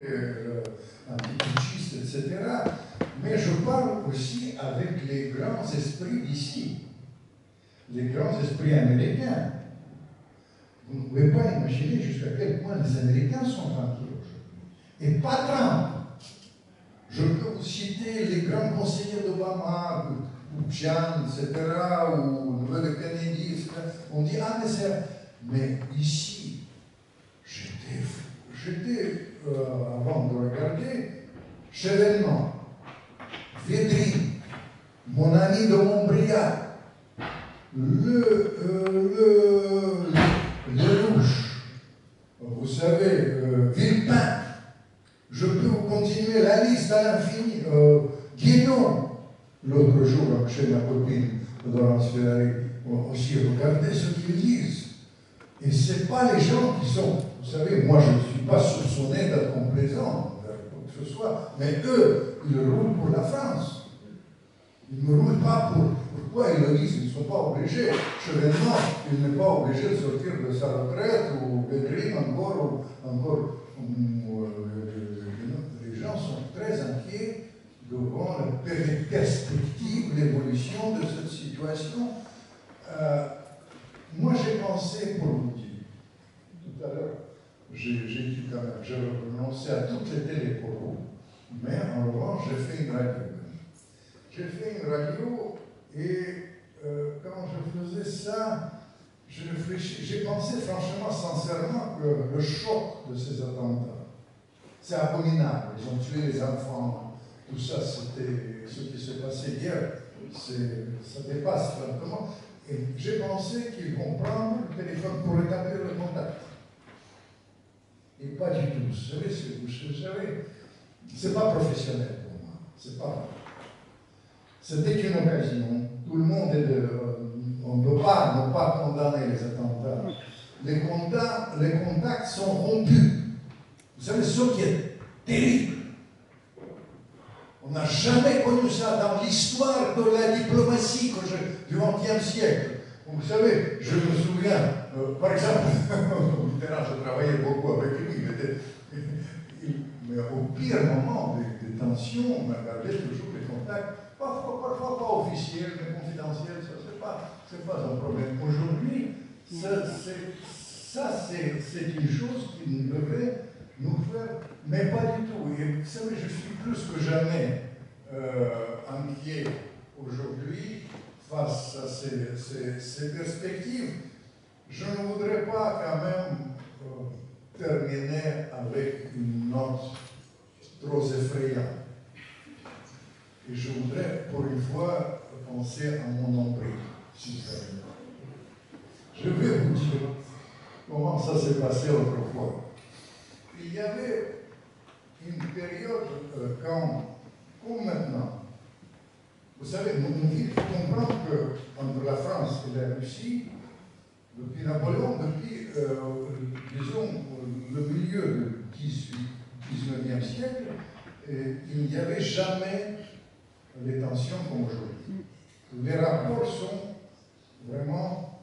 Antiquitistes, etc. Mais je parle aussi avec les grands esprits d'ici, les grands esprits américains. Vous ne pouvez pas imaginer jusqu'à quel point les Américains sont tranquilles aujourd'hui. Et pas Trump. Je peux vous citer les grands conseillers d'Obama, ou Chian, etc., ou Nouvelle-Kennedy, etc. On dit, ah, mais c'est... Mais ici, j'étais avant de regarder, Chevènement, Védrine, mon ami de Montbriac, le Rouge, vous savez, Villepin, je peux vous continuer la liste à l'infini, Guénon, l'autre jour, chez ma copine, Laurence Ferrari, aussi regardez ce qu'ils disent. Et ce n'est pas les gens qui sont, vous savez, moi je ne suis pas soupçonné d'être complaisant, quoi que ce soit, mais eux, ils roulent pour la France. Ils ne roulent pas pour... Pourquoi ils le disent? Ils ne sont pas obligés. Chevènement, il n'est pas obligé de sortir de sa retraite, ou Védrine encore, les gens sont très inquiets devant la perspective, l'évolution de cette situation. Moi, j'ai pensé, pour vous dire, tout à l'heure, j'ai dit quand même, j'ai renoncé à toutes les télés pour vous, mais en revanche, j'ai fait une radio. J'ai fait une radio et quand je faisais ça, j'ai pensé franchement, sincèrement, que le choc de ces attentats, c'est abominable. Ils ont tué les enfants, tout ça, c'était ce qui s'est passé hier, ça dépasse simplement. Et j'ai pensé qu'ils vont prendre le téléphone pour rétablir le contact. Et pas du tout. Vous savez, c'est pas professionnel pour moi. C'est pas. C'était une occasion. Tout le monde est de. On ne peut pas ne pas condamner les attentats. Les contacts sont rompus. Vous savez, ce qui est terrible. On n'a jamais connu ça dans l'histoire de la diplomatie du XXe siècle. Vous savez, je me souviens, par exemple, Mitterrand, je travaillais beaucoup avec lui, mais au pire moment des tensions, on gardait toujours les contacts, parfois pas officiels, mais confidentiels, ça c'est pas un problème. Aujourd'hui, c'est une chose qui devrait nous faire, mais pas du tout. Et vous savez, je suis plus que jamais inquiet aujourd'hui face à ces perspectives. Je ne voudrais pas quand même terminer avec une note trop effrayante. Et je voudrais pour une fois penser à mon nombril, si ça veut. Je vais vous dire comment ça s'est passé autrefois. Il y avait une période comme maintenant. Vous savez, il faut comprendre qu'entre la France et la Russie, depuis Napoléon, depuis, disons, le milieu du XIXe siècle, il n'y avait jamais les tensions comme aujourd'hui. Les rapports sont vraiment,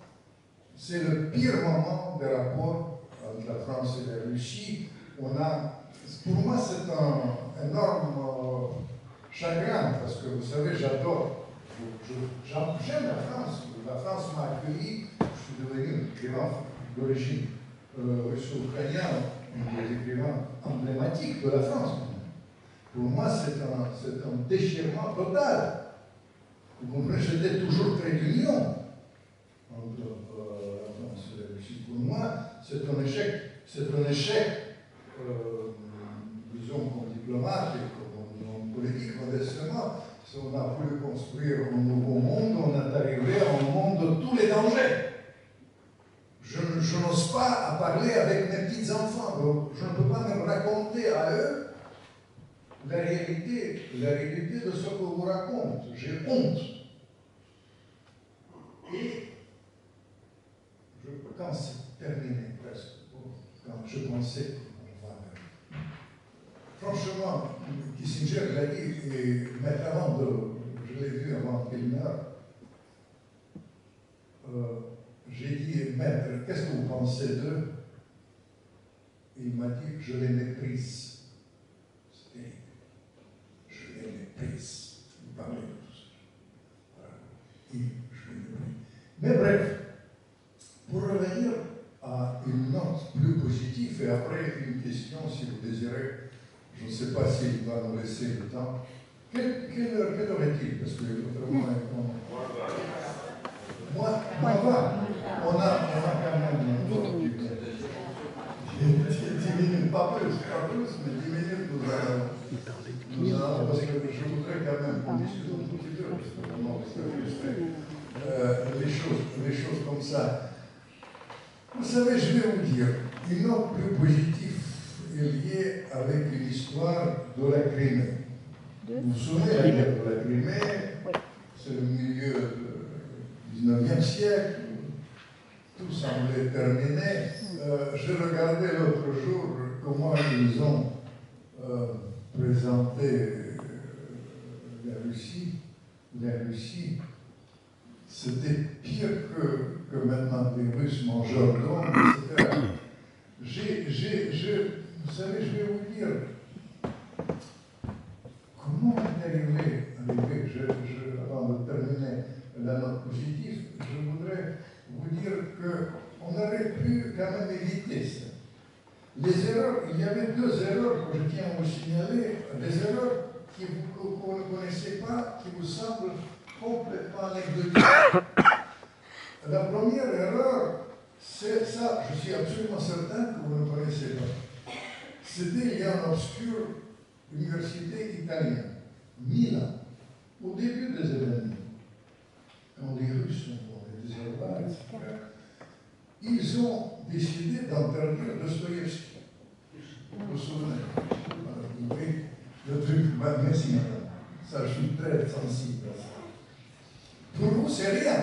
c'est le pire moment des rapports entre la France et la Russie. Pour moi, c'est un énorme chagrin, parce que vous savez, j'adore, j'aime la France. La France m'a accueilli, je suis devenu écrivain d'origine russo-ukrainien, un des écrivains emblématiques de la France. Pour moi, c'est un déchirement total. Vous comprenez, j'étais toujours très d'union entre la France et la Russie. Pour moi, c'est un échec. C'est un échec, disons, comme diplomate et comme homme politique, modestement. Si on a pu construire un nouveau monde, on est arrivé à un monde de tous les dangers. Je n'ose pas parler avec mes petits-enfants. Je ne peux pas même raconter à eux la réalité de ce que vous raconte. J'ai honte. Et quand c'est terminé presque, quand je pensais qu'on va... Franchement, Kissinger l'a dit, et je l'ai vu avant qu'il meure, j'ai dit, maître, qu'est-ce que vous pensez d'eux? Il m'a dit, je les méprise. après une question, si vous désirez. Je ne sais pas s'il va nous laisser le temps. Quelle heure est-il? Parce que autrement, moi, on a quand même 10 minutes. 10 minutes, pas plus, mais 10 minutes nous allons, parce que je voudrais quand même qu'on discute un tout petit peu, parce que vraiment, les choses comme ça. Vous savez, je vais vous dire, une note plus positive est liée avec une histoire de la Crimée. Vous vous souvenez, la guerre de la Crimée, c'est le milieu du 19e siècle, tout semblait terminé. Je regardais l'autre jour comment ils ont présenté la Russie. La Russie, c'était pire que maintenant les Russes mangent leur drone, etc. Vous savez, je vais vous dire, comment est arrivé, avant de terminer la note positive, je voudrais vous dire qu'on aurait pu quand même éviter ça. Les erreurs, il y avait 2 erreurs que je tiens à vous signaler, des erreurs que vous ne connaissez pas, qui vous semblent complètement anecdotiques. La première erreur, c'est ça, je suis absolument certain que vous ne connaissez pas. C'était il y a une obscure université italienne, Milan, au début des événements, quand les Russes ont des erreurs, etc., ils ont décidé d'interdire Dostoïevski. Vous vous souvenez? Oui, le truc, merci madame, ça je suis très sensible à ça. Pour vous, c'est rien.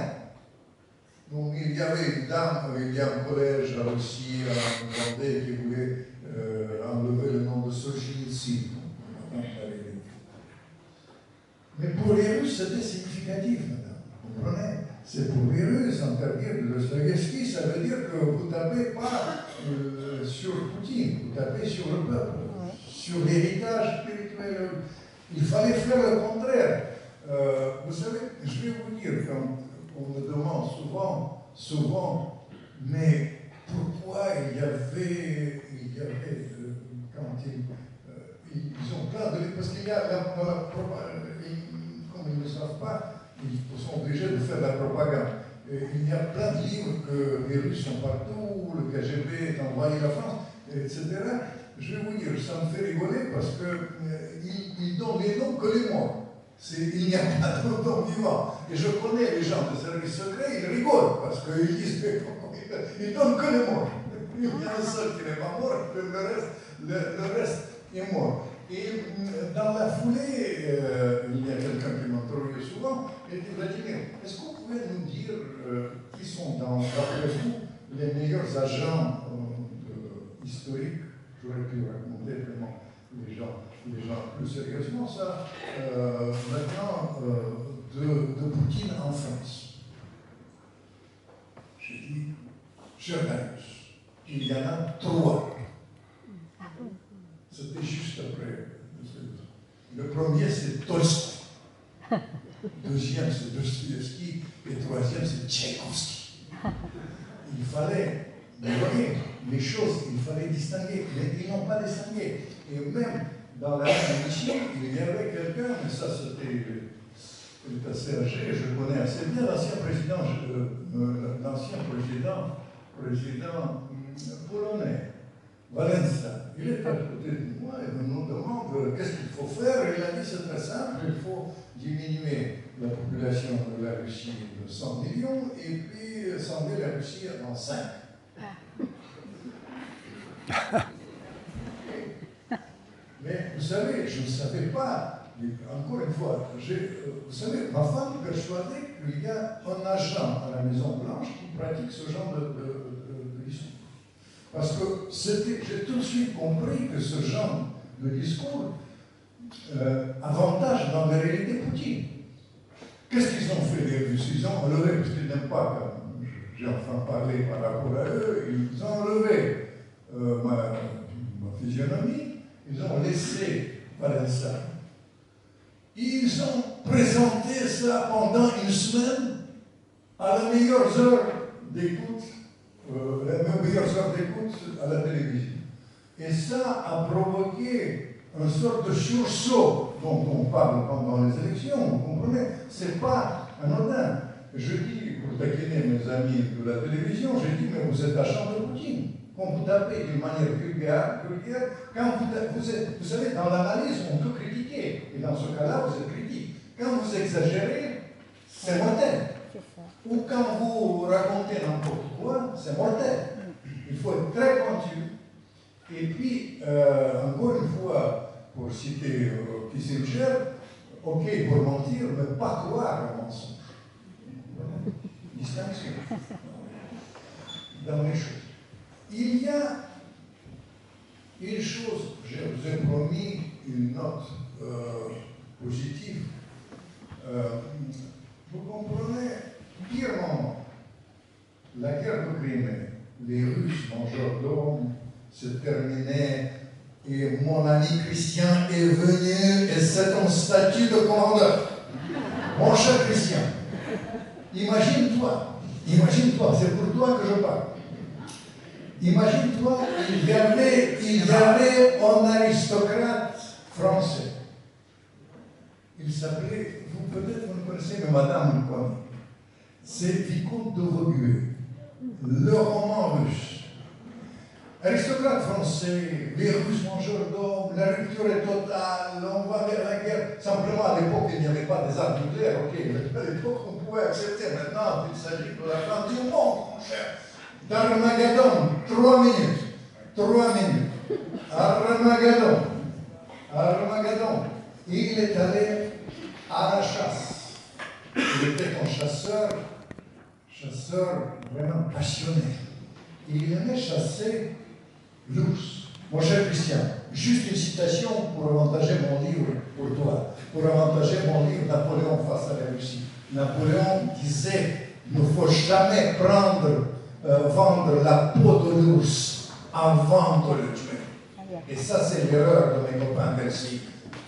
Donc, il y avait une dame, il y a un collège à Russie, à Vendée, qui voulait enlever le nom de Solzhenitsyn. Mais pour les Russes, c'était significatif, madame. Vous comprenez? C'est pour les Russes, interdire Dostoïevski, ça veut dire que vous ne tapez pas sur Poutine, vous tapez sur le peuple, sur l'héritage spirituel. Il fallait faire le contraire. Vous savez, je vais vous dire, quand on me demande souvent, mais pourquoi il y avait quand ils ont plein de... Parce qu'il y a comme ils ne savent pas, ils sont obligés de faire de la propagande. Il y a plein de livres que les Russes sont partout, le KGB est envoyé à la France, etc. Je vais vous dire, ça me fait rigoler parce qu'ils donnent les noms que les morts. Il n'y a pas de nom vivant. Et je connais les gens de service secret, ils rigolent parce qu'ils disent qu'ils donnent que les morts. Il y a un seul qui n'est pas mort, le reste est mort. Et dans la foulée, il y a quelqu'un qui m'interroge souvent et dit Vladimir, est-ce que vous pouvez nous dire qui sont, d'après vous, les meilleurs agents historiques? J'aurais pu raconter vraiment les gens plus sérieusement ça, maintenant, de Poutine en France. J'ai dit, cher Darius, il y en a 3. C'était juste après. Le premier, c'est Tolstoï. Deuxième, c'est Dostoïevski. Et troisième, c'est Tchaïkovski. Il fallait, vous voyez, les choses, il fallait distinguer, mais ils n'ont pas distingué. Et même dans la émission, il y avait quelqu'un, mais ça c'était assez âgé, je le connais assez bien, l'ancien président polonais, Wałęsa. Il est à côté de moi et nous demande qu'est-ce qu'il faut faire. Il a dit c'est très simple, il faut diminuer la population de la Russie de 100 millions et puis scinder la Russie en 5. Mais vous savez, je ne savais pas, encore une fois, vous savez, ma femme est persuadée qu'il y a un agent à la Maison-Blanche qui pratique ce genre de discours. Parce que j'ai tout de suite compris que ce genre de discours avantage dans la réalité Poutine. Qu'est-ce qu'ils ont fait les Russes? Ils ont enlevé, parce qu'ils n'aiment pas quand j'ai enfin parlé par rapport à eux, ils ont enlevé ma physionomie. Ils ont laissé Wałęsa. Ils ont présenté ça pendant une semaine à la meilleure heure d'écoute, à la télévision. Et ça a provoqué une sorte de sursaut dont on parle pendant les élections, vous comprenez? C'est pas anodin. Je dis, pour taquiner mes amis de la télévision, je dis, mais vous êtes agent de Poutine. Quand vous tapez d'une manière vulgaire, quand vous savez, dans l'analyse, on peut critiquer. Et dans ce cas-là, vous êtes critique. Quand vous exagérez, c'est mortel. Ou quand vous racontez n'importe quoi, c'est mortel. Il faut être très pointu. Et puis, encore une fois, pour citer Kissinger, ok pour mentir, mais pas croire au mensonge. Distinction dans les choses. Il y a une chose, je vous ai promis une note positive. Vous comprenez, pire moment, la guerre de Crimée, les Russes, mangeurs d'hommes, se terminait et mon ami Christian est venu et c'est un statut de commandeur. Mon cher Christian, imagine-toi, c'est pour toi que je parle. Imagine-toi, il y avait un aristocrate français. Il s'appelait, peut-être vous le connaissez, mais madame le connaît. C'est Vicomte de Vaugueux, le roman russe. Aristocrate français, les Russes mangeurs d'hommes, la rupture est totale, on va vers la guerre. Simplement, à l'époque, il n'y avait pas des armes nucléaires, ok, mais à l'époque, on pouvait accepter. Maintenant, il s'agit de la fin du monde, mon cher. D'Armageddon, 3 minutes. 3 minutes. Armageddon. Et il est allé à la chasse. Il était un chasseur vraiment passionné. Il aimait chasser l'ours. Mon cher Christian, juste une citation pour avantager mon livre pour toi, pour avantager mon livre Napoléon face à la Russie. Napoléon disait, il ne faut jamais vendre la peau de l'ours avant de le tuer. Et ça, c'est l'erreur de mes copains d'Elsie.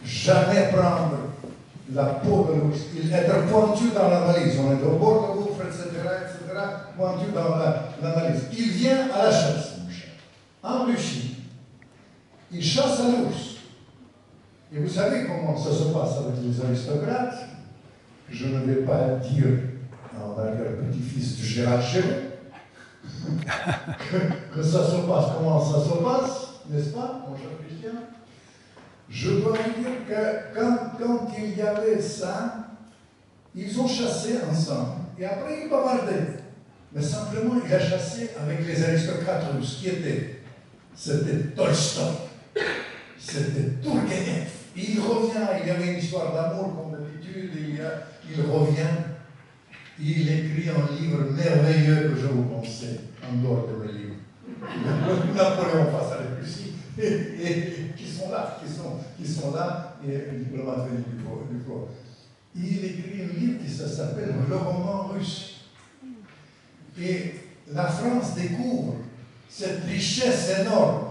Jamais prendre la peau de l'ours. Il être pointu dans l'analyse. On est au bord de gouffre, etc., pointu dans l'analyse. Il vient à la chasse, mon cher. En Russie, il chasse à l'ours. Et vous savez comment ça se passe avec les aristocrates? Je ne vais pas dire en arrière-petit-fils de Gérard Chéreau que ça se passe, comment ça se passe, n'est-ce pas, mon cher Christian? Je dois vous dire que quand il y avait ça, ils ont chassé ensemble. Et après, ils bavardaient. Mais simplement, il a chassé avec les aristocrates russes qui étaient. C'était Tolstoï, c'était Tourgueniev. Il revient, il y avait une histoire d'amour comme d'habitude, il revient. Il écrit un livre merveilleux que je vous conseille, en dehors de mes livres. Napoléon face à la Russie, et qui sont là, et diplomate venu du corps. Il écrit un livre qui s'appelle Le roman russe. Et la France découvre cette richesse énorme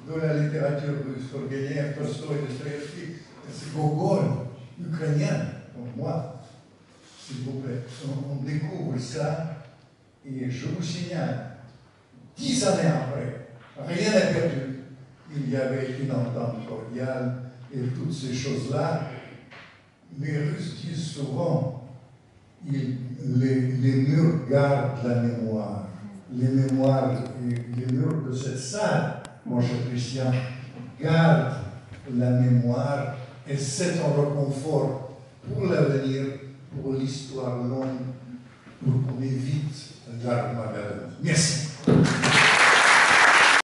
de la littérature russe, Turgenev, Tolstoï, Dostoïevski, c'est Gogol, ukrainien, comme moi. S'il vous plaît, on découvre ça, et je vous signale, 10 années après, rien n'est perdu. Il y avait une entente cordiale et toutes ces choses-là. Les Russes disent souvent, les murs gardent la mémoire. Les murs de cette salle, mon cher Christian, gardent la mémoire, et c'est un réconfort pour l'avenir, pour l'histoire longue, pour qu'on évite l'Armageddon. Merci.